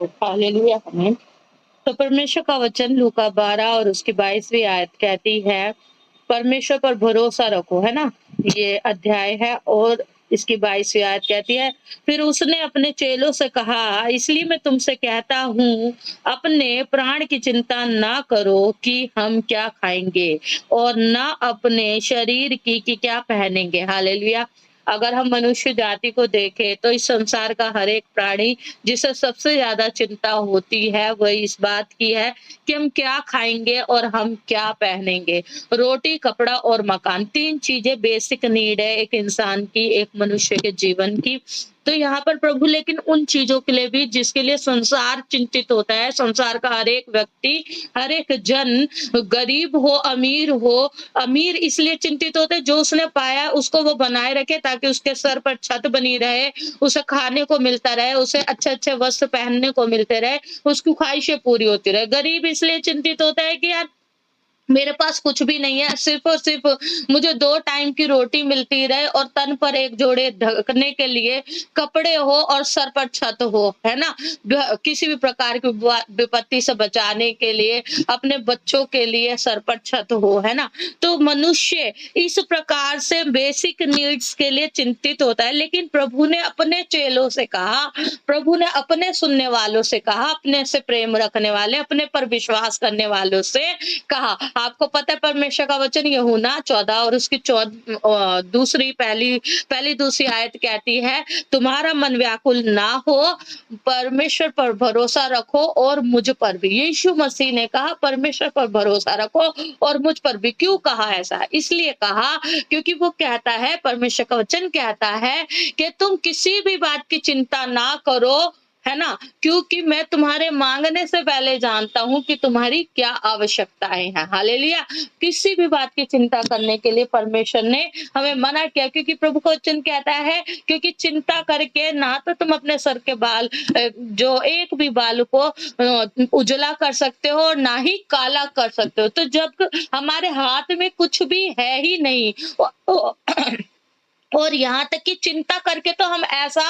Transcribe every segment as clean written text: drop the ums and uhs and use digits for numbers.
Hallelujah, आमीन। तो परमेश्वर का वचन लूका 12 और उसकी 22वीं आयत कहती है, परमेश्वर पर भरोसा रखो, है ना? ये अध्याय है और इसकी 22वीं आयत कहती है, फिर उसने अपने चेलों से कहा, इसलिए मैं तुमसे कहता हूँ, अपने प्राण की चिंता ना करो कि हम क्या खाएँगे और ना अपने शरीर की कि क्या पहनेंगे। हालेलुया! अगर हम मनुष्य जाति को देखें तो इस संसार का हर एक प्राणी जिसे सबसे ज़्यादा चिंता होती है, वह इस बात की है कि हम क्या खाएँगे और हम क्या पहनेंगे। रोटी, कपड़ा और मकान 3 चीज़ें बेसिक नीड है एक इंसान की, एक मनुष्य के जीवन की। तो यहाँ पर प्रभु लेकिन उन चीज़ों के लिए भी जिसके लिए संसार चिंतित होता है, संसार का हर एक व्यक्ति, हर एक जन, गरीब हो, अमीर इसलिए चिंतित होता है जो उसने पाया है उसको वो बनाए रखे ताकि उसके सर पर छत बनी रहे, उसे खाने को मिलता रहे, उसे अच्छे-अच्छे वस्त्र पहनने को मिलते रहे, उसकी ख्वाहिशें पूरी होती रहे। गरीब इसलिए चिंतित होता है कि यार मेरे पास कुछ भी नहीं है, सिर्फ़ और सिर्फ़ मुझे 2 टाइम की रोटी मिलती रहे और तन पर एक जोड़े ढकने के लिए कपड़े हो और सर पर छत हो, है ना? किसी भी प्रकार की विपत्ति से बचाने के लिए, अपने बच्चों के लिए सर पर छत हो, है ना? तो मनुष्य इस प्रकार से बेसिक नीड्स के लिए चिंतित होता है, लेकिन प्रभु ने अपने चेलों से कहा, प्रभु ने अपने सुनने वालों से कहा, अपने से प्रेम रखने वाले, अपने पर विश्वास करने वालों से कहा। आपको पता है परमेश्वर का वचन यूहन्ना 14 और उसकी दूसरी पहली पहली दूसरी आयत कहती है, तुम्हारा मन व्याकुल ना हो, परमेश्वर पर भरोसा रखो और मुझ पर भी। यीशु मसीह ने कहा परमेश्वर पर भरोसा रखो और मुझ पर भी। क्यों कहा ऐसा? इसलिए कहा क्योंकि वो कहता है, परमेश्वर का वचन कहता है कि तुम किसी भी बात की चिंता ना करो, है ना? क्योंकि मैं तुम्हारे माँगने से पहले जानता हूँ कि तुम्हारी क्या आवश्यकताएँ हैं। हालेलुया! किसी भी बात की चिंता करने के लिए परमेश्वर ने हमें मना किया क्योंकि प्रभु का वचन कहता है क्योंकि चिंता करके ना तो तुम अपने सर के बाल जो एक भी बाल को उजला कर सकते हो और ना ही काला कर सकते हो। तो जब हमारे हाथ में कुछ भी है ही नहीं और यहाँ तक कि चिंता करके तो हम ऐसा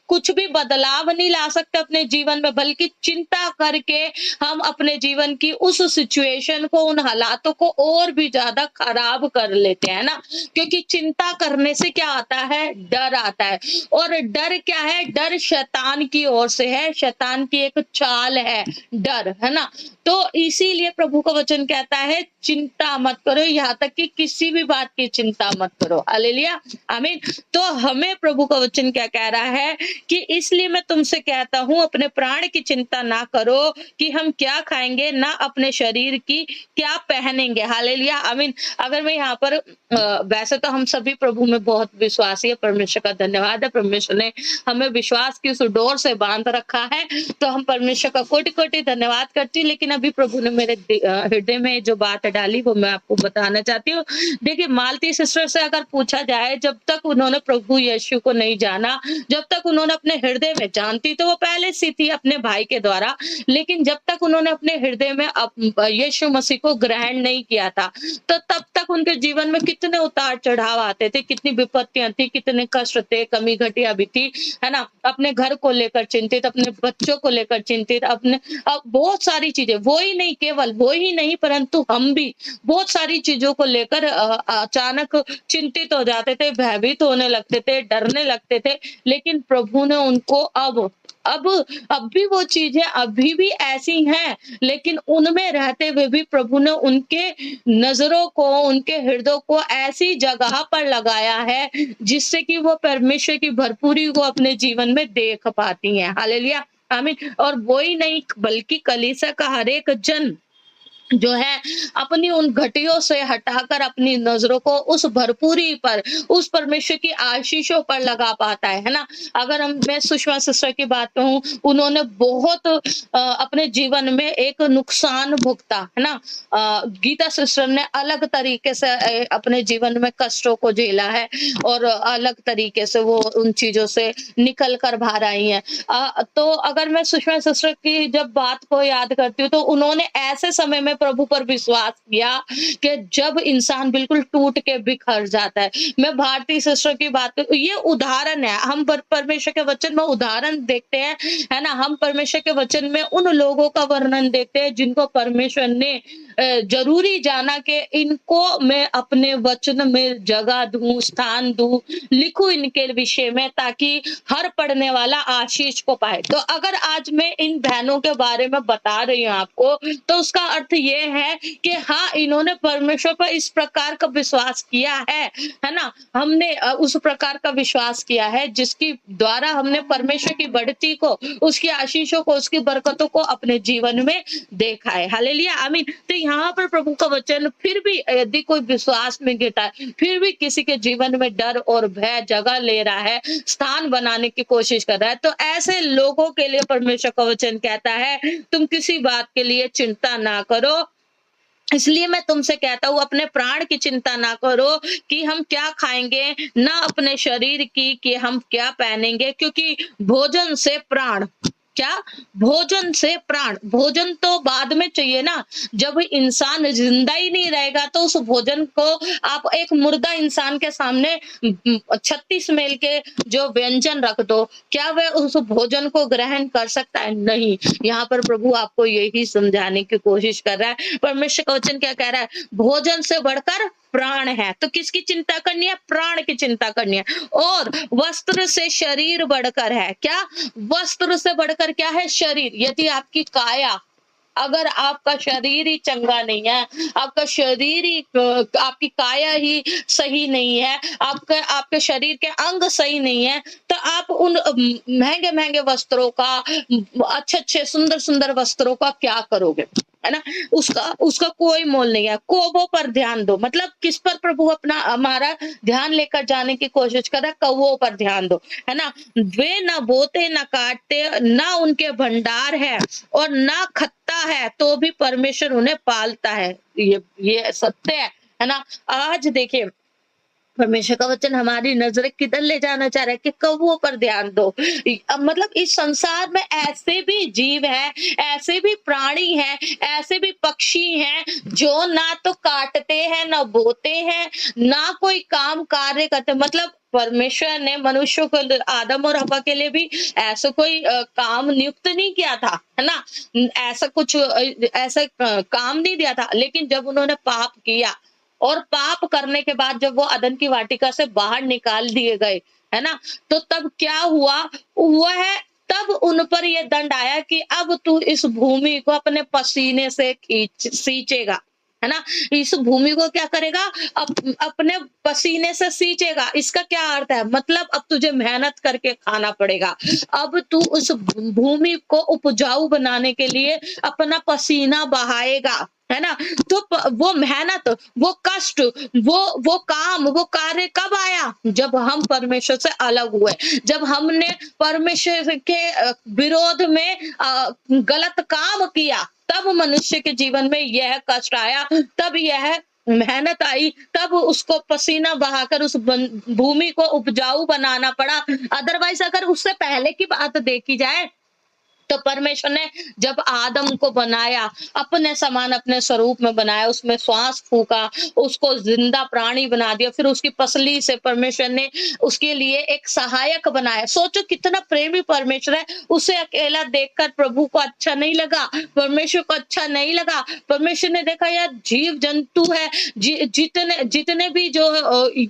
कुछ भी बदलाव नहीं ला सकते अपने जीवन में, बल्कि चिंता करके हम अपने जीवन की उस सिचुएशन को, उन हालातों को और भी ज़्यादा खराब कर लेते हैं ना। क्योंकि चिंता करने से क्या आता है? डर आता है और डर क्या है? डर शैतान की ओर से है, शैतान की एक चाल है डर, है ना? तो इसीलिए प्रभु का वचन कहता है चिंता मत करो, यहाँ तक कि किसी भी बात की चिंता मत करो। हालेलुया! आमीन। तो हमें प्रभु का वचन क्या कह रहा है कि इसलिए मैं तुमसे कहता हूँ अपने प्राण की चिंता ना करो कि हम क्या खाएँगे, ना अपने शरीर की क्या पहनेंगे। हालेलुया! आमीन। अगर मैं यहाँ पर वैसे तो हम सभी प्रभु में बहुत विश्वासी है, परमेश्वर का धन्यवाद है, परमेश्वर ने हमें विश्वास की उस डोर से बाँध रखा है, तो हम परमेश्वर का कोटि-कोटि धन्यवाद करती हूँ। लेकिन अभी प्रभु ने मेरे हृदय में जो बात डाली वो मैं आपको बताना चाहती हूँ। देखिए मालती सिस्टर से अगर पूछा जाए जब तक उन्होंने प्रभु यीशु को नहीं जाना, जब तक उन्होंने अपने हृदय में जानती तो वो पहले से थी अपने भाई के द्वारा, लेकिन जब तक उन्होंने अपने हृदय में यीशु मसीह को ग्रहण नहीं किया था, तो तब तक उनके जीवन में कितने उतार-चढ़ाव आते थे, कितनी विपत्तियाँ थी, कितने कष्ट थे, कमी-घटिया भी थी, है ना? अपने घर को लेकर चिंतित, अपने बच्चों को लेकर चिंतित, अपने बहुत सारी चीज़ें, वो ही नहीं केवल वो ही नहीं परंतु हम भी बहुत सारी चीज़ों को लेकर अचानक चिंतित हो जाते थे, भयभीत होने लगते थे, डरने लगते थे, लेकिन प्रभु ने उनको अब अब भी वो चीज़ें अभी भी ऐसी हैं, लेकिन उनमें रहते हुए भी प्रभु ने उनके नज़रों को, उनके हृदय को ऐसी जगह पर लगाया है, जिससे कि वो परमेश्वर की भरपूरी को अपने जीवन में देख पाती हैं। हालेलुया! आमीन। और वो ही नहीं बल्कि कलीसिया का हर एक जन जो है अपनी उन घटियों से हटाकर अपनी नजरों को उस भरपूरी पर, उस परमेश्वर की आशीषों पर लगा पाता है ना? अगर मैं सुषमा सिस्टर की बात कहूँ, उन्होंने बहुत अपने जीवन में एक नुकसान भुगता, है ना? गीता सिस्टर ने अलग तरीके से अपने जीवन में कष्टों को झेला है और अलग तरीके से वो उन चीज़ों से निकल कर बाहर आई हैं। तो अगर मैं सुषमा सिस्टर की जब बात को याद करती हूँ, तो उन्होंने ऐसे समय में समय प्रभु पर विश्वास किया कि जब इंसान बिल्कुल टूट के बिखर जाता है। मैं भारतीय सिस्टर की बात करूं, ये उदाहरण है, हम परमेश्वर के वचन में उदाहरण देखते हैं, है ना। हम परमेश्वर के वचन में उन लोगों का वर्णन देखते हैं जिनको परमेश्वर ने जरूरी जाना कि इनको मैं अपने वचन में जगह दूं, स्थान दूं, लिखूं इनके विषय में, ताकि हर पढ़ने वाला आशीष को पाए। तो अगर आज मैं इन बहनों के बारे में बता रही हूँ आपको, तो उसका अर्थ ये है कि हाँ, इन्होंने परमेश्वर पर इस प्रकार का विश्वास किया है ना। हमने उस प्रकार का विश्वास किया है जिसकी द्वारा हमने परमेश्वर की बढ़ती को, उसकी आशीषों को, उसकी बरकतों को अपने जीवन में देखा है। हालेलुया, आमीन। तो यहाँ पर प्रभु का वचन, फिर भी यदि कोई विश्वास में गिरता है, फिर भी किसी के जीवन में डर और भय जगह ले रहा है, स्थान बनाने की कोशिश कर रहा है, तो ऐसे लोगों के लिए परमेश्वर का वचन कहता है, तुम किसी बात के लिए चिंता ना करो। इसलिए मैं तुमसे कहता हूँ, अपने प्राण की चिंता ना करो कि हम क्या खाएंगे, ना अपने शरीर की कि हम क्या पहनेंगे, क्योंकि भोजन से प्राण, क्या, भोजन से प्राण। भोजन तो बाद में चाहिए ना, जब इंसान जिंदा ही नहीं रहेगा तो उस भोजन को आप एक मुर्दा इंसान के सामने 36 मील के जो व्यंजन रख दो, क्या वह उस भोजन को ग्रहण कर सकता है? नहीं। यहाँ पर प्रभु आपको यही समझाने की कोशिश कर रहा है। परमेश्वर का वचन क्या कह रहा है? भोजन से बढ़कर प्राण है। तो किसकी चिंता करनी है? प्राण की चिंता करनी है। और वस्त्र से शरीर बढ़कर है। क्या? वस्त्र से बढ़कर क्या है? शरीर। यदि आपकी काया, अगर आपका शरीर ही चंगा नहीं है, आपका शरीर ही, आपकी काया ही सही नहीं है, आपके शरीर के अंग सही नहीं है, तो आप उन महंगे महंगे वस्त्रों का, अच्छे अच्छे सुंदर सुंदर वस्त्रों का क्या करोगे? है ना। उसका उसका कोई मोल नहीं है। कौवों पर ध्यान दो। मतलब किस पर प्रभु अपना हमारा ध्यान लेकर जाने की कोशिश कर रहा है? कौवों पर ध्यान दो, है ना। वे ना बोते ना काटते, ना उनके भंडार है और ना खत्ता है, तो भी परमेश्वर उन्हें पालता है। ये सत्य है ना। आज देखिए, परमेश्वर का वचन हमारी नजरें किधर ले जाना चाह रहा है कि कौवों पर ध्यान दो। मतलब इस संसार में ऐसे भी जीव हैं, ऐसे भी प्राणी हैं, ऐसे भी पक्षी हैं जो ना तो काटते हैं, ना बोते हैं, ना कोई काम कार्य करते। मतलब परमेश्वर ने मनुष्यों को, आदम और हवा के लिए भी ऐसा कोई काम नियुक्त नहीं किया था, है ना। ऐसा कुछ ऐसा काम नहीं दिया था। लेकिन जब उन्होंने पाप किया, और पाप करने के बाद जब वो अदन की वाटिका से बाहर निकाल दिए गए, है ना, तो तब क्या हुआ? वह तब उन पर यह दंड आया कि अब तू इस भूमि को अपने पसीने से सींचेगा, है ना। इस भूमि को क्या करेगा? अपने पसीने से सींचेगा। इसका क्या अर्थ है? मतलब अब तुझे मेहनत करके खाना पड़ेगा। अब तू उस भूमि को उपजाऊ बनाने के लिए अपना पसीना बहाएगा, है ना। तो वो मेहनत, वो कष्ट, वो काम, वो कार्य कब आया? जब हम परमेश्वर से अलग हुए, जब हमने परमेश्वर के विरोध में गलत काम किया, तब मनुष्य के जीवन में यह कष्ट आया, तब यह मेहनत आई, तब उसको पसीना बहाकर उस भूमि को उपजाऊ बनाना पड़ा। अदरवाइज अगर उससे पहले की बात देखी जाए, तो परमेश्वर ने जब आदम को बनाया, अपने समान अपने स्वरूप में बनाया, उसमें श्वास फूका, उसको जिंदा प्राणी बना दिया, फिर उसकी पसली से परमेश्वर ने उसके लिए एक सहायक बनाया। सोचो कितना प्रेमी परमेश्वर है। उसे अकेला देखकर प्रभु को अच्छा नहीं लगा, परमेश्वर को अच्छा नहीं लगा। परमेश्वर ने देखा यार जीव जंतु है, जितने जितने भी जो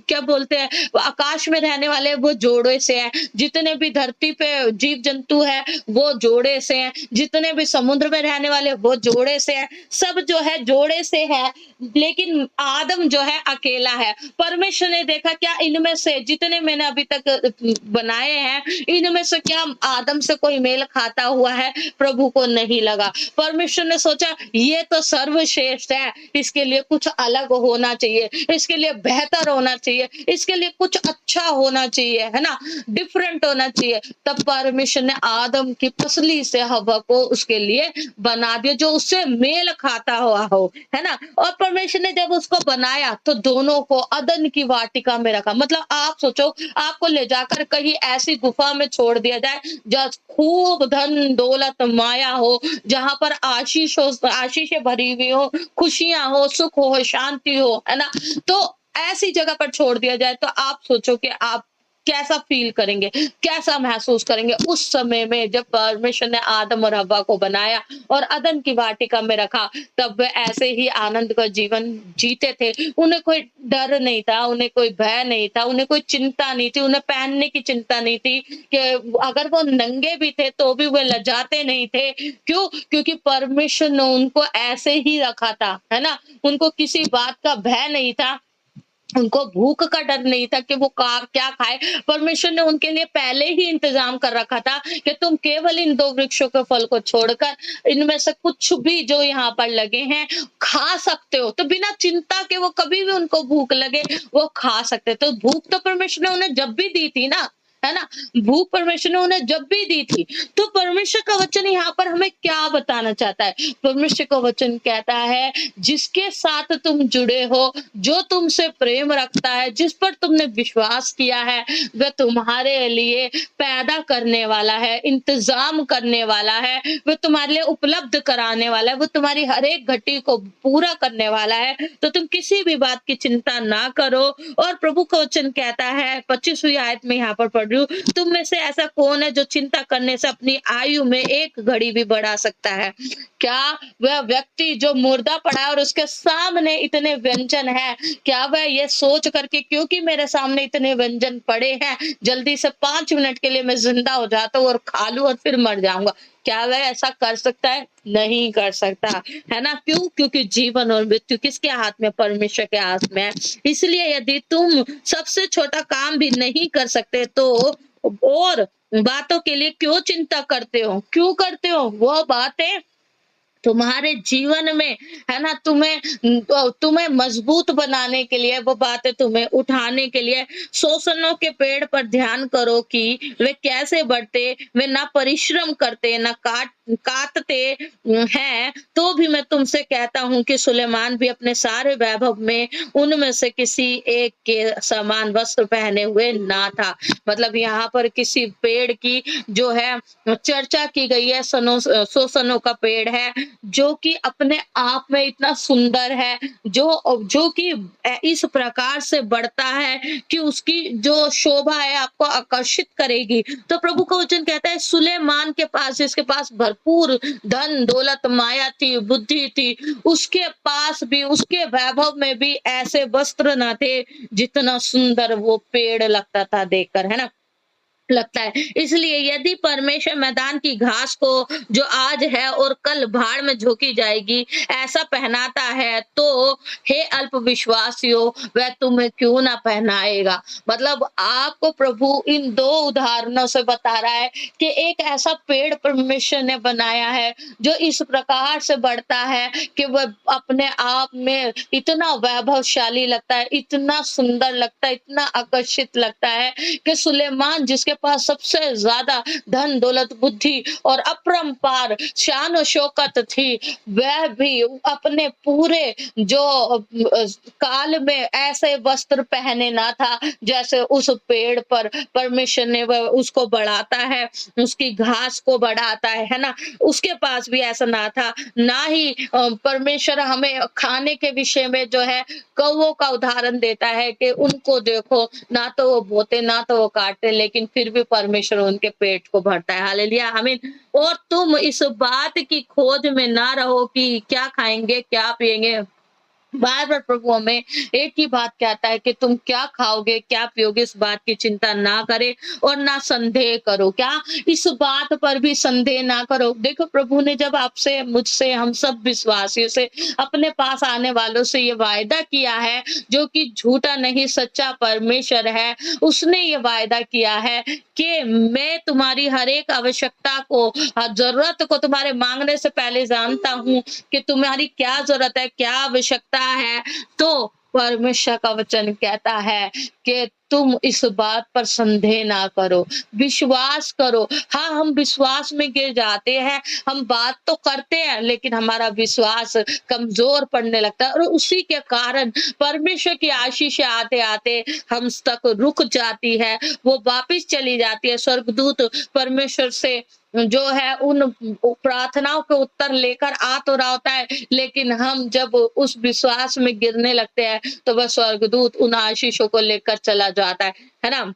क्या बोलते हैं आकाश में रहने वाले, वो जोड़े से है। जितने भी धरती पे जीव जंतु है वो जोड़े से हैं, जितने भी समुद्र में रहने वाले वो जोड़े से हैं, सब जो है जोड़े से है। लेकिन आदम जो है अकेला है। परमेश्वर ने देखा क्या इनमें से जितने मैंने अभी तक बनाए हैं, इनमें से क्या आदम से कोई मेल खाता हुआ है? प्रभु को नहीं लगा। परमेश्वर ने सोचा ये तो सर्वश्रेष्ठ है, इसके लिए कुछ अलग होना चाहिए, इसके लिए बेहतर होना चाहिए, इसके लिए कुछ अच्छा होना चाहिए, है ना, डिफरेंट होना चाहिए। तब परमेश्वर ने आदम की पसली जल्दी से हवा को उसके लिए बना दिया जो उससे मेल खाता हुआ हो, है ना? और परमेश्वर ने जब उसको बनाया तो दोनों को अदन की वाटिका में रखा। मतलब आप सोचो, आपको ले जाकर कहीं ऐसी गुफा में छोड़ दिया जाए जहाँ खूब धन दौलत माया हो, जहाँ पर आशीष हो, आशीषें भरी हुई हो, खुशियां हो, सुख हो, शांति हो, है ना? तो ऐसी जगह पर छोड़ दिया जाए तो आप सोचो कि आप कैसा फील करेंगे, कैसा महसूस करेंगे उस समय में जब परमेश्वर ने आदम और हव्वा को बनाया और अदन की वाटिका में रखा, तब वे ऐसे ही आनंद का जीवन जीते थे। उन्हें कोई डर नहीं था, उन्हें कोई भय नहीं था, उन्हें कोई चिंता नहीं थी, उन्हें पहनने की चिंता नहीं थी कि अगर वो नंगे भी थे तो भी वे लजाते नहीं थे। क्यों? क्योंकि परमेश्वर ने उनको ऐसे ही रखा था, है ना? उनको किसी बात का भय नहीं था, उनको भूख का डर नहीं था कि वो क्या खाए। परमेश्वर ने उनके लिए पहले ही इंतजाम कर रखा था कि तुम केवल इन 2 वृक्षों के फल को छोड़कर इनमें से कुछ भी जो यहाँ पर लगे हैं खा सकते हो। तो बिना चिंता के वो कभी भी उनको भूख लगे वो खा सकते। तो भूख तो परमेश्वर ने उन्हें जब भी दी थी ना, है ना? भूख परमेश्वर ने उन्हें जब भी दी थी। तो परमेश्वर का वचन यहाँ पर हमें क्या बताना चाहता है? परमेश्वर का वचन कहता है जिसके साथ तुम जुड़े हो, जो तुमसे प्रेम रखता है, जिस पर तुमने विश्वास किया है, वह तुम्हारे लिए पैदा करने वाला है, इंतजाम करने वाला है, वह तुम्हारे लिए उपलब्ध कराने वाला है, वो तुम्हारी हर एक घटी को पूरा करने वाला है। तो तुम किसी भी बात की चिंता ना करो। और प्रभु का वचन कहता है 25वीं आयत में यहाँ पर पढ़ रही हूँ, तुम में से ऐसा कौन है जो चिंता करने से अपनी आयु में एक घड़ी भी बढ़ा सकता है? क्या वह व्यक्ति जो मुर्दा पड़ा है और उसके सामने इतने व्यंजन है, क्या वह ये सोच करके क्योंकि मेरे सामने इतने व्यंजन पड़े हैं, जल्दी से 5 मिनट के लिए मैं जिंदा हो जाता हूँ और खा लूं और फिर मर जाऊंगा, क्या वह ऐसा कर सकता है? नहीं कर सकता, है ना? क्यों? क्योंकि जीवन और मृत्यु किसके हाथ में? परमेश्वर के हाथ में है। इसलिए यदि तुम सबसे छोटा काम भी नहीं कर सकते तो और बातों के लिए क्यों चिंता करते हो? क्यों करते हो? वो बातें तुम्हारे जीवन में, है ना, तुम्हें मजबूत बनाने के लिए, वो बातें तुम्हें उठाने के लिए। सोसनों के पेड़ पर ध्यान करो कि वे कैसे बढ़ते, वे ना परिश्रम करते ना काटते हैं। तो भी मैं तुमसे कहता हूँ कि सुलेमान भी अपने सारे वैभव में उनमें से किसी एक के समान वस्त्र पहने हुए ना था। मतलब यहाँ पर किसी पेड़ की जो है चर्चा की गई है, सोसनों का पेड़ है जो कि अपने आप में इतना सुंदर है, जो कि इस प्रकार से बढ़ता है कि उसकी जो शोभा है आपको आकर्षित करेगी। तो प्रभु का वचन कहता है सुलेमान के पास, जिसके पास भरपूर धन दौलत माया थी, बुद्धि थी, उसके पास भी, उसके वैभव में भी ऐसे वस्त्र न थे जितना सुंदर वो पेड़ लगता था देखकर, है ना, लगता है। इसलिए यदि परमेश्वर मैदान की घास को जो आज है और कल भाड़ में झोंकी जाएगी ऐसा पहनाता है, तो हे अल्प विश्वासियों वह तुम्हें क्यों ना पहनाएगा। मतलब आपको प्रभु इन 2 उदाहरणों से बता रहा है कि एक ऐसा पेड़ परमेश्वर ने बनाया है जो इस प्रकार से बढ़ता है कि वह अपने आप में इतना वैभवशाली लगता है, इतना सुंदर लगता है, इतना आकर्षित लगता है कि सुलेमान जिसके पास सबसे ज्यादा धन दौलत बुद्धि और अपरंपार शान और शौकत थी, वह भी अपने पूरे जो काल में ऐसे वस्त्र पहने ना था जैसे उस पेड़ पर परमेश्वर ने वह उसको बढ़ाता है, उसकी घास को बढ़ाता है ना, उसके पास भी ऐसा ना था। ना ही परमेश्वर हमें खाने के विषय में जो है कौवों का उदाहरण देता है कि उनको देखो, ना तो वो बोते ना तो वो काटते, लेकिन फिर भी परमेश्वर उनके पेट को भरता है। हालेलुया, आमीन। और तुम इस बात की खोज में ना रहो कि क्या खाएंगे क्या पिएंगे। बार बार प्रभु हमें एक ही बात कहता है कि तुम क्या खाओगे क्या पियोगे इस बात की चिंता ना करे और ना संदेह करो। क्या? इस बात पर भी संदेह ना करो। देखो प्रभु ने जब आपसे, मुझसे, हम सब विश्वासियों से, अपने पास आने वालों से ये वायदा किया है जो कि झूठा नहीं सच्चा परमेश्वर है, उसने ये वायदा किया है कि मैं तुम्हारी हर एक आवश्यकता को, जरूरत को तुम्हारे मांगने से पहले जानता हूँ कि तुम्हारी क्या जरूरत है, क्या आवश्यकता है। तो परमेश्वर का वचन कहता है कि तुम इस बात पर संदेह ना करो, विश्वास करो। हाँ, हम विश्वास में गिर जाते हैं, हम बात तो करते हैं लेकिन हमारा विश्वास कमज़ोर पड़ने लगता है और उसी के कारण परमेश्वर की आशीष आते-आते हम तक रुक जाती है, वो वापिस चली जाती है। स्वर्गदूत परमेश्वर से जो है उन प्रार्थनाओं के उत्तर लेकर आ तो रहा होता है, लेकिन हम जब उस विश्वास में गिरने लगते हैं, तो वह स्वर्गदूत उन आशीषों को लेकर चला जाता है ना?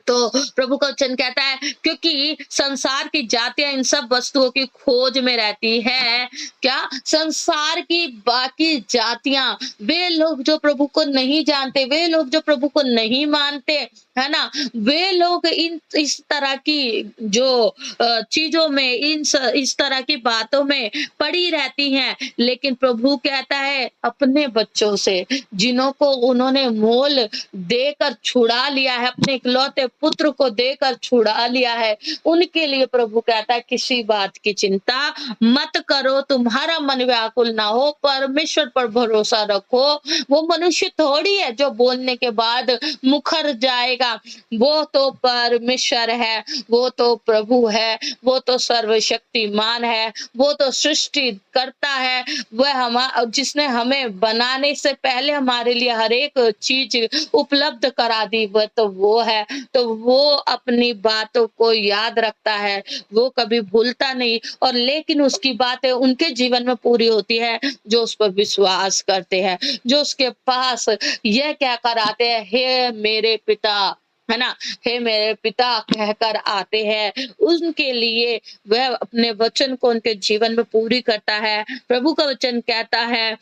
तो प्रभु का वचन कहता है, क्योंकि संसार की जातियां इन सब वस्तुओं की खोज में रहती है। क्या? संसार की बाकी जातियां, वे लोग जो प्रभु को नहीं जानते, वे लोग जो प्रभु को नहीं मानते, है ना? वे लोग इन इस तरह की जो चीजों में, इस तरह की बातों में पड़ी रहती हैं। लेकिन प्रभु कहता है अपने बच्चों से, जिन्हों को उन्होंने मोल देकर छुड़ा लिया है, अपने इकलौते पुत्र को देकर छुड़ा लिया है, उनके लिए प्रभु कहता है किसी बात की चिंता मत करो, तुम्हारा मन व्याकुल ना हो, परमेश्वर पर भरोसा रखो। वो मनुष्य थोड़ी है जो बोलने के बाद मुखर जाएगा, वो तो परमेश्वर है, वो तो प्रभु है, वो तो सर्वशक्तिमान है, वो तो सृष्टि करता है, वह जिसने हमें बनाने से पहले हमारे लिए हर एक चीज उपलब्ध करा दी, वह तो वो है। तो वो अपनी बातों को याद रखता है, वो कभी भूलता नहीं, और लेकिन उसकी बातें उनके जीवन में पूरी होती है जो उस पर विश्वास करते हैं, जो उसके पास यह कहकर आते हैं, हे मेरे पिता, है ना? हे मेरे पिता कहकर आते हैं, उनके लिए वह अपने वचन को उनके जीवन में पूरी करता है। प्रभु का वचन कहता है,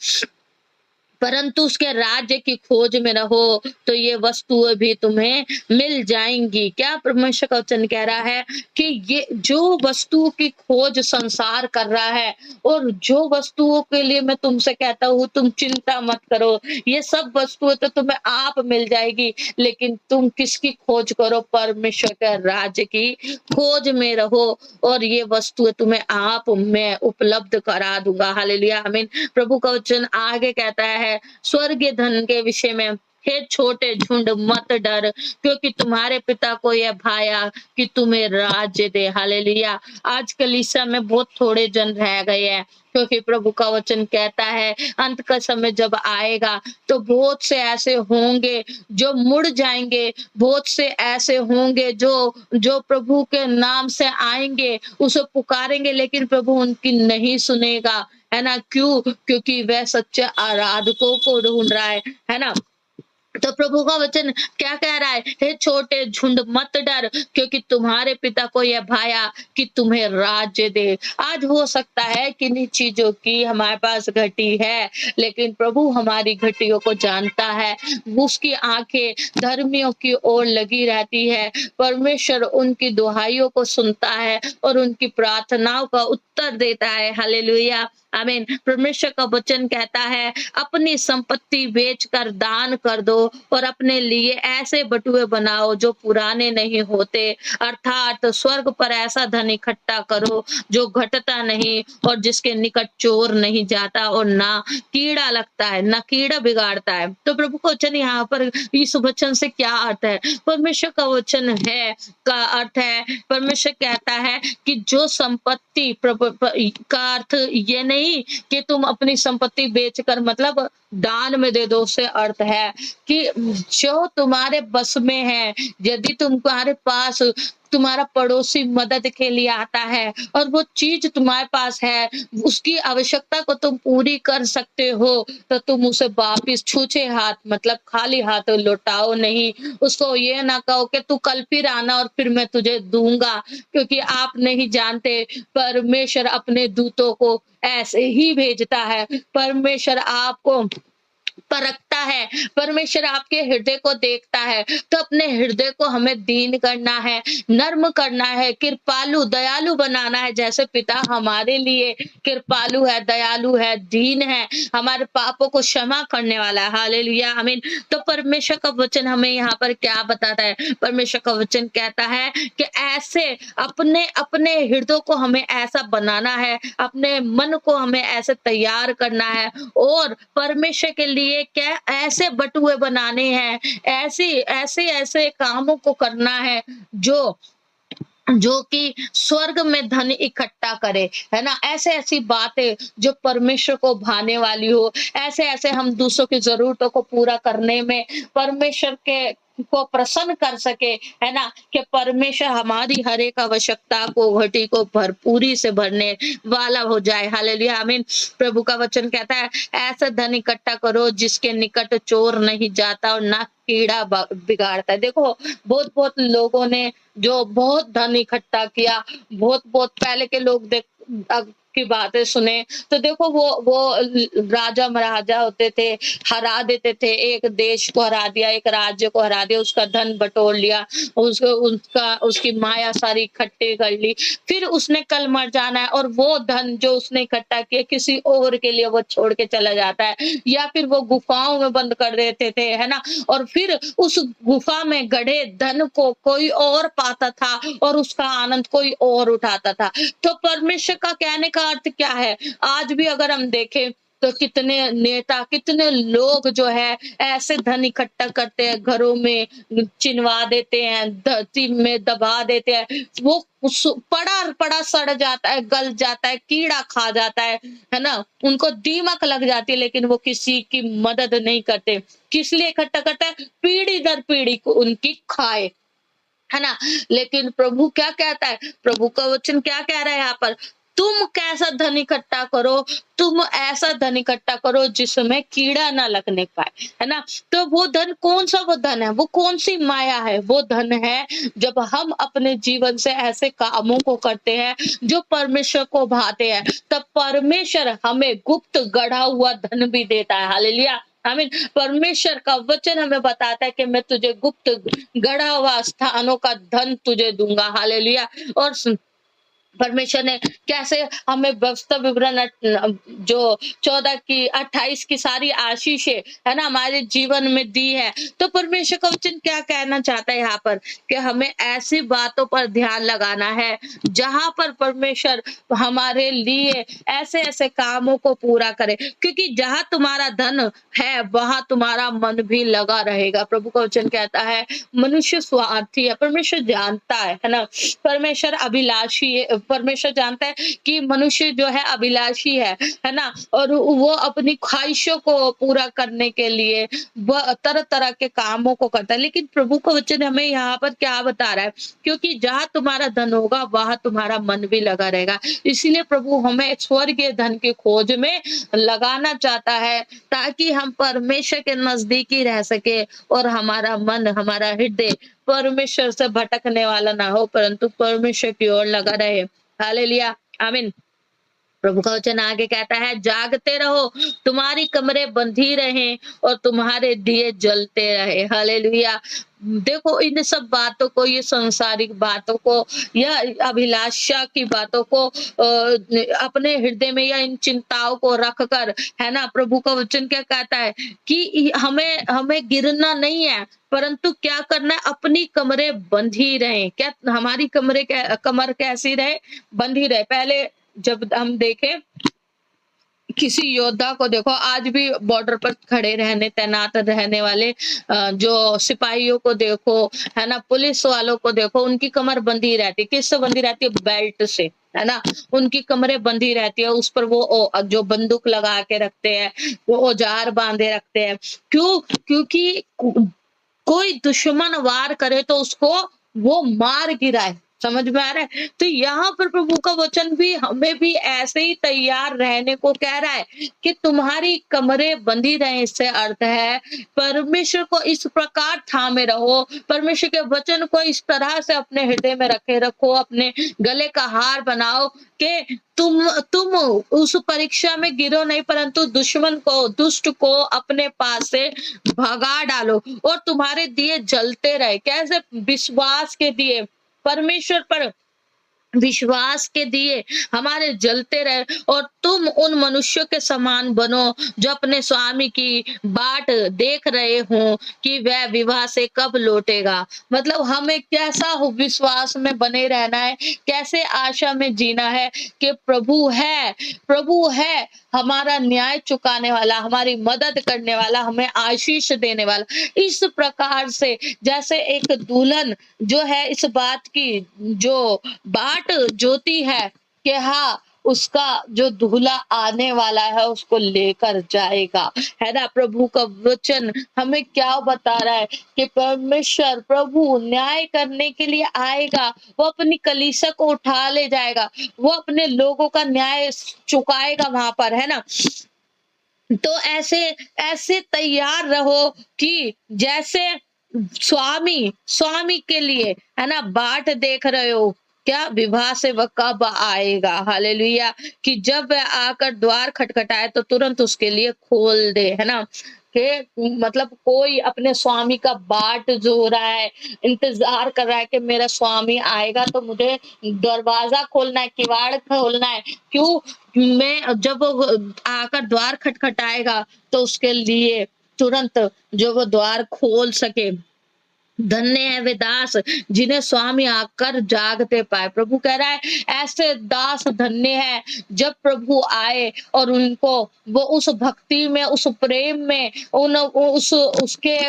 परंतु उसके राज्य की खोज में रहो तो ये वस्तुएं भी तुम्हें मिल जाएंगी। क्या परमेश्वर का वचन कह रहा है कि ये जो वस्तुओं की खोज संसार कर रहा है, और जो वस्तुओं के लिए मैं तुमसे कहता हूँ तुम चिंता मत करो, ये सब वस्तुएं तो तुम्हें आप मिल जाएगी, लेकिन तुम किसकी खोज करो? परमेश्वर के राज्य की खोज में रहो और ये वस्तुएं तुम्हें आप मैं उपलब्ध करा दूंगा। हालेलुया, आमीन। प्रभु का वचन आगे कहता है स्वर्गीय धन के विषय में, हे छोटे झुंड मत डर, क्योंकि तुम्हारे पिता को यह भाया कि तुम्हें राज्य दे। हालेलुया। आज कलीसिया में बहुत थोड़े जन रह गए हैं, क्योंकि प्रभु का वचन कहता है अंत का समय जब आएगा तो बहुत से ऐसे होंगे जो मुड़ जाएंगे, बहुत से ऐसे होंगे जो जो प्रभु के नाम से आएंगे, उसे पुकारेंगे, लेकिन प्रभु उनकी नहीं सुनेगा, है ना? क्यों? क्योंकि वह सच्चे आराधकों को ढूंढ रहा है ना? तो प्रभु का वचन क्या कह रहा है? हे छोटे झुंड मत डर, क्योंकि तुम्हारे पिता को यह भाया कि तुम्हें राज्य दे। आज हो सकता है किन्हीं चीजों की हमारे पास घटी है, लेकिन प्रभु हमारी घटियों को जानता है, उसकी आंखें धर्मियों की ओर लगी रहती है, परमेश्वर उनकी दुहाइयों को सुनता है और उनकी प्रार्थनाओं का उत्तर देता है। हालेलुया, आमीन। परमेश्वर का वचन कहता है अपनी संपत्ति बेचकर दान कर दो और अपने लिए ऐसे बटुए बनाओ जो पुराने नहीं होते, अर्थात स्वर्ग पर ऐसा धन इकट्ठा करो जो घटता नहीं और जिसके निकट चोर नहीं जाता और ना कीड़ा लगता है, ना कीड़ा बिगाड़ता है। तो प्रभु का वचन यहाँ पर इस वचन से क्या अर्थ है? परमेश्वर का वचन है का अर्थ है, परमेश्वर कहता है कि जो संपत्ति का अर्थ ये नहीं कि तुम अपनी संपत्ति बेचकर मतलब दान में दे दो, से अर्थ है कि जो तुम्हारे बस में है, यदि तुम्हारे पास तुम्हारा पड़ोसी मदद के लिए आता है और वो चीज तुम्हारे पास है, उसकी आवश्यकता को तुम पूरी कर सकते हो, तो तुम उसे वापिस छूछे हाथ मतलब खाली हाथ लौटाओ नहीं। उसको ये ना कहो कि तू कल फिर आना और फिर मैं तुझे दूंगा, क्योंकि आप नहीं जानते परमेश्वर अपने दूतों को ऐसे ही भेजता है। परमेश्वर आपको परखता है, परमेश्वर आपके हृदय को देखता है, तो अपने हृदय को हमें दीन करना है, नर्म करना है, कृपालु दयालु बनाना है, जैसे पिता हमारे लिए कृपालु है, दयालु है, दीन है, हमारे पापों को क्षमा करने वाला है। हालेलुया, आमीन। तो परमेश्वर का वचन हमें यहाँ पर क्या बताता है? परमेश्वर का वचन कहता है कि ऐसे अपने अपने हृदय को हमें ऐसा बनाना है, अपने मन को हमें ऐसे तैयार करना है, और परमेश्वर के लिए क्या ऐसे बटुए बनाने हैं, ऐसे ऐसे ऐसे कामों को करना है जो जो कि स्वर्ग में धन इकट्ठा करे, है ना? ऐसे-ऐसी बातें जो परमेश्वर को भाने वाली हो, ऐसे-ऐसे हम दूसरों की ज़रूरतों को पूरा करने में परमेश्वर के को प्रसन्न कर सके, है ना? कि परमेश्वर हमारी हर एक आवश्यकता को, घटी को भरपूरी से भरने वाला हो जाए। हालेलुया, आमीन। प्रभु का वचन कहता है, ऐसा धन इकट्ठा करो जिसके निकट चोर नहीं जाता और ना कीड़ा बिगाड़ता है। देखो, बहुत-बहुत लोगों ने जो बहुत धन इकट्ठा किया, बहुत-बहुत पहले के लोग की बातें सुने, तो देखो वो राजा महाराजा होते थे, हरा देते थे, एक देश को हरा दिया, एक राज्य को हरा दिया, उसका धन बटोर लिया, उसको उसका उसकी माया सारी इकट्ठी कर ली, फिर उसने कल मर जाना है और वो धन जो उसने इकट्ठा किया किसी और के लिए वो छोड़ के चला जाता है, या फिर वो गुफाओं में बंद कर देते थे, है ना? और फिर उस गुफा में गड़े धन को कोई और पाता था और उसका आनंद कोई और उठाता था। तो परमेश्वर का कहने का अर्थ क्या है? आज भी अगर हम देखें तो कितने नेता, कितने लोग जो है ऐसे धन इकट्ठा करते हैं, घरों में चिनवा देते हैं, धरती में दबा देते हैं। वो पड़ा-पड़ा सड़ जाता है, गल जाता है, कीड़ा खा जाता है ना? उनको दीमक लग जाती है, लेकिन वो किसी की मदद नहीं करते। किस लिए इकट्ठा करता है? पीढ़ी दर पीढ़ी को उनकी खाए, है ना? लेकिन प्रभु क्या कहता है? प्रभु का वचन क्या कह रहा है यहाँ पर? तुम कैसा धन इकट्ठा करो, तुम ऐसा धन इकट्ठा करो जिसमें कीड़ा ना लगने पाए, है ना? तो वो धन कौन-सा वो धन है? वो कौन-सी माया है? वो धन है जब हम अपने जीवन से ऐसे कामों को करते हैं जो परमेश्वर को भाते हैं, तब परमेश्वर हमें गुप्त गढ़ा हुआ धन भी देता है। हालेलुया! आमीन। परमेश्वर का वचन हमें बताता है कि मैं तुझे गुप्त गढ़ा हुआ स्थानों का धन तुझे दूँगा। हालेलुया! और परमेश्वर ने कैसे हमें वास्तव विवरण जो 14 की 28 की सारी आशीषें, है ना, हमारे जीवन में दी है। तो परमेश्वर का वचन क्या कहना चाहता है यहाँ पर कि हमें ऐसी बातों पर ध्यान लगाना है जहाँ पर परमेश्वर हमारे लिए ऐसे-ऐसे कामों को पूरा करे, क्योंकि जहाँ तुम्हारा धन है वहाँ तुम्हारा मन भी लगा रहेगा। प्रभु का वचन कहता है मनुष्य स्वार्थी है, परमेश्वर जानता है ना? परमेश्वर अभिलाषी है, परमेश्वर जानता है कि मनुष्य जो है अभिलाषी है ना? और वो अपनी ख्वाहिशों को पूरा करने के लिए वह तरह-तरह के कामों को करता है। लेकिन प्रभु का वचन हमें यहाँ पर क्या बता रहा है? क्योंकि जहाँ तुम्हारा धन होगा वहाँ तुम्हारा मन भी लगा रहेगा। इसीलिए प्रभु हमें स्वर्गीय धन की खोज में लगाना चाहता है, ताकि हम परमेश्वर के नज़दीकी रह सके और हमारा मन, हमारा हृदय परमेश्वर से भटकने वाला ना हो, परंतु परमेश्वर की ओर लगा रहे। हालेलुया, आमीन। प्रभु का वचन आगे कहता है, जागते रहो, तुम्हारी कमरे बंधी रहें और तुम्हारे दिए जलते रहे। हालेलुया। देखो, इन सब बातों को, ये सांसारिक बातों को या अभिलाषा की बातों को अपने हृदय में या इन चिंताओं को रख कर, है ना, प्रभु का वचन क्या कहता है कि हमें हमें गिरना नहीं है, परंतु क्या करना है? अपनी कमरे बंधी रहें। क्या हमारी कमर कैसी रहे? बंधी रहे। पहले जब हम देखें किसी योद्धा को, देखो आज भी बॉर्डर पर खड़े रहने, तैनात रहने वाले जो सिपाहियों को देखो, है ना, पुलिस वालों को देखो, उनकी कमर बंधी रहती है। किससे बंधी रहती है? बेल्ट से, है ना? उनकी कमरें बंधी रहती है, उस पर वो जो बंदूक लगा के रखते हैं, वो औजार बांधे रखते हैं। क्यों? क्योंकि कोई दुश्मन वार करे तो उसको वो मार गिराए। समझ में आ रहा है? तो यहाँ पर प्रभु का वचन भी हमें भी ऐसे ही तैयार रहने को कह रहा है कि तुम्हारी कमरें बंधी रहें। इससे अर्थ है परमेश्वर को इस प्रकार थामे रहो, परमेश्वर के वचन को इस तरह से अपने हृदय में रखे रखो, अपने गले का हार बनाओ कि तुम उस परीक्षा में गिरो नहीं, परंतु दुश्मन को, दुष्ट को अपने पास से भगा डालो और तुम्हारे दिए जलते रहे। कैसे? विश्वास के दिए, परमेश्वर पर विश्वास के दिए हमारे जलते रहे, और तुम उन मनुष्यों के समान बनो जो अपने स्वामी की बाट देख रहे हो कि वह विवाह से कब लौटेगा। मतलब हमें कैसा विश्वास में बने रहना है, कैसे आशा में जीना है कि प्रभु है हमारा न्याय चुकाने वाला, हमारी मदद करने वाला, हमें आशीष देने वाला। इस प्रकार से जैसे एक दुल्हन जो है इस बात की जो बाट जोती है कि हाँ, उसका जो दूल्हा आने वाला है उसको लेकर जाएगा, है ना? प्रभु का वचन हमें क्या बता रहा है कि परमेश्वर प्रभु न्याय करने के लिए आएगा, वो अपनी कलीसिया को उठा ले जाएगा, वो अपने लोगों का न्याय चुकाएगा वहां पर, है ना? तो ऐसे ऐसे तैयार रहो कि जैसे स्वामी के लिए, है ना, बाट देख रहे हो, क्या विवाह से वह कब आएगा, हालेलुया, कि जब वह आकर द्वार खटखटाए तो तुरंत उसके लिए खोल दे, है ना? कि मतलब कोई अपने स्वामी का बाट जो रहा है, इंतजार कर रहा है कि मेरा स्वामी आएगा तो मुझे दरवाजा खोलना है, किवाड़ खोलना है। क्यों? मैं जब वो आकर द्वार खटखटाएगा तो उसके लिए तुरंत जो वो द्वार खोल सके। धन्य है वे दास जिन्हें स्वामी आकर जागते पाए। प्रभु कह रहा है ऐसे दास धन्य है जब प्रभु आए और उनको वो उस भक्ति में, उस प्रेम में, उस उसके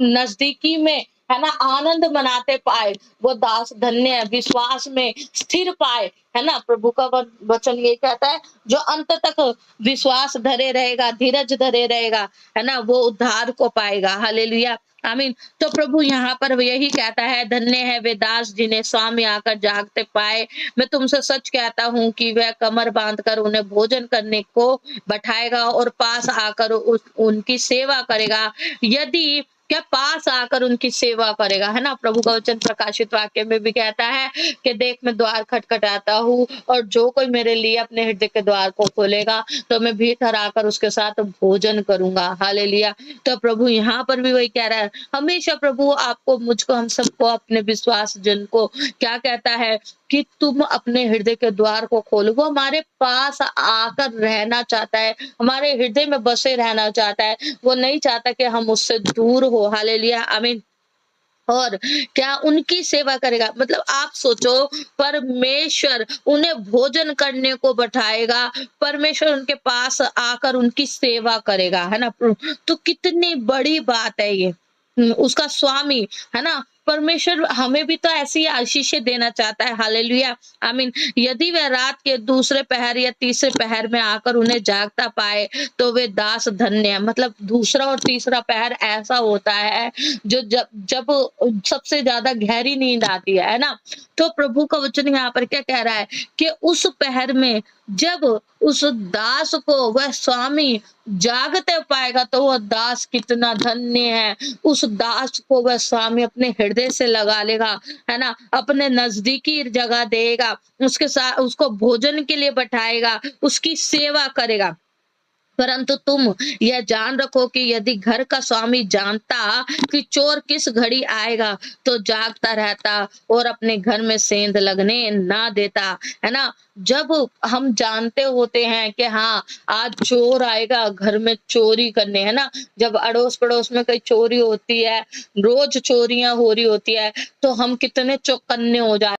नजदीकी में, है ना, आनंद मनाते पाए। वो दास धन्य है, विश्वास में स्थिर पाए, है ना? प्रभु का वचन ये कहता है जो अंत तक विश्वास धरे रहेगा, धीरज धरे रहेगा, है ना, वो उद्धार को पाएगा। हालेलुया, आमीन। तो प्रभु यहाँ पर यही कहता है, धन्य है वे दास जिन्हें स्वामी आकर जागते पाए। मैं तुमसे सच कहता हूँ कि वह कमर बांधकर उन्हें भोजन करने को बैठाएगा और पास आकर उनकी सेवा करेगा। यदि क्या पास आकर उनकी सेवा करेगा, है ना? प्रभु का वचन प्रकाशित वाक्य में भी कहता है कि देख मैं द्वार खटखटाता हूँ और जो कोई मेरे लिए अपने हृदय के द्वार को खोलेगा तो मैं भीतर आकर उसके साथ भोजन करूंगा। हालेलुया। तो प्रभु यहाँ पर भी वही कह रहा है, हमेशा प्रभु आपको, मुझको, हम सबको, अपने विश्वास जन को क्या कहता है कि तुम अपने हृदय के द्वार को खोलो। वो हमारे पास आकर रहना चाहता है, हमारे हृदय में बसे रहना चाहता है। वो नहीं चाहता कि हम उससे दूर हो। हालेलुया, आमीन। और क्या उनकी सेवा करेगा, मतलब आप सोचो, परमेश्वर उन्हें भोजन करने को बैठाएगा, परमेश्वर उनके पास आकर उनकी सेवा करेगा, है ना? तो कितनी बड़ी बात है ये। उसका स्वामी, है ना, परमेश्वर हमें भी तो ऐसी आशीषें देना चाहता है। हालेलुया, आमीन। यदि वह रात के दूसरे पहर या तीसरे पहर में आकर उन्हें जागता पाए तो वे दास धन्य है। मतलब दूसरा और तीसरा पहर ऐसा होता है जो जब जब सबसे ज्यादा गहरी नींद आती है ना? तो प्रभु का वचन यहाँ पर क्या कह रहा है कि उस पहर में जब उस दास को वह स्वामी जागते पाएगा तो वह दास कितना धन्य है। उस दास को वह स्वामी अपने हृदय से लगा लेगा, है ना? अपने नजदीकी जगह देगा, उसके साथ उसको भोजन के लिए बैठाएगा, उसकी सेवा करेगा। परंतु तुम यह जान रखो कि यदि घर का स्वामी जानता कि चोर किस घड़ी आएगा तो जागता रहता और अपने घर में सेंध लगने ना देता, है ना? जब हम जानते होते हैं कि हाँ आज चोर आएगा घर में चोरी करने, है ना, जब अड़ोस पड़ोस में कोई चोरी होती है, रोज चोरियां हो रही होती है, तो हम कितने चौकन्ने हो जाते